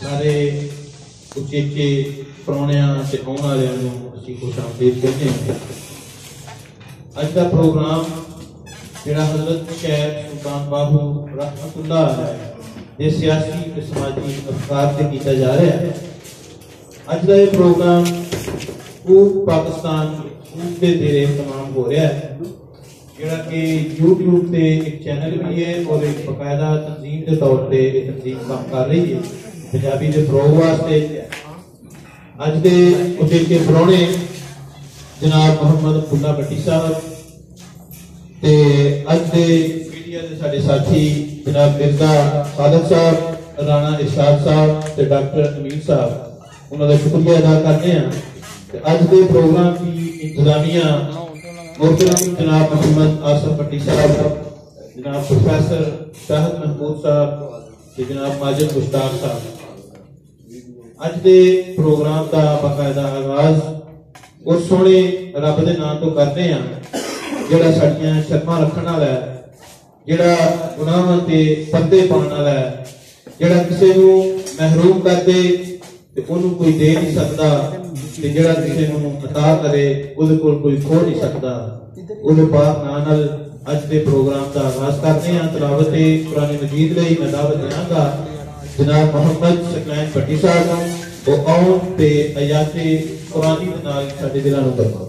सारे उचेचे प्राणियां ते आने वालियां नूं असीं खुश आमदीद कहते हैं। अज का प्रोग्राम जिहड़ा हज़रत शेख सुल्तान बाहू रहमतुल्लाह अलैह दे सियासी ते समाजी अफकार ते कीता जा रहा है। अज का यह प्रोग्राम पूर्व पाकिस्तान के देरे तमाम हो रहा है, जिहड़ा कि यूट्यूब पे एक चैनल भी है और एक बकायदा तंजीम के तौर पर एक तंजीम काम कर रही है पंजाबी के फरोग वास्ते। अज के उचेचे प्राणे जनाब मोहम्मद अब्दुल्ला भट्टी साहब ते अज के मीडिया के साडे साथी जनाब मिर्जा सादक साहब, राणा इरशाद साहब ते डॉक्टर अमीन साहब, उन्होंने शुक्रिया अदा करते हैं। अज के प्रोग्राम की इंतजामिया मोहतरम जनाब मोहम्मद आसफ भट्टी साहब, जनाब प्रोफेसर शाहद महमूद साहब, जनाब माजिद मुश्ताक साहब। अज के प्रोग्राम का बाकायदा आगाज उस सोहने रब के नाम तो करते हैं जिहड़ा साडियां शर्मा रखण वाला है, जिहड़ा गुनाहां ते पर्दे पाउण वाला है, जिहड़ा किसी नूं महरूम कर दे ते उहनूं कोई दे नहीं सकदा ते जिहड़ा किसी नूं अता करे उहदे कोल कोई खो नहीं सकदा। उहदे पाक नाम नाल अज के प्रोग्राम का आगाज करते हैं। तिलावत कुरान मजीद लई मैं दावत देवांगा जनाब मोहम्मद सकलैन भट्टी साहब वो आउन ते आयाते कुरानी दे नाल साडे दिलां नूं करवाओ।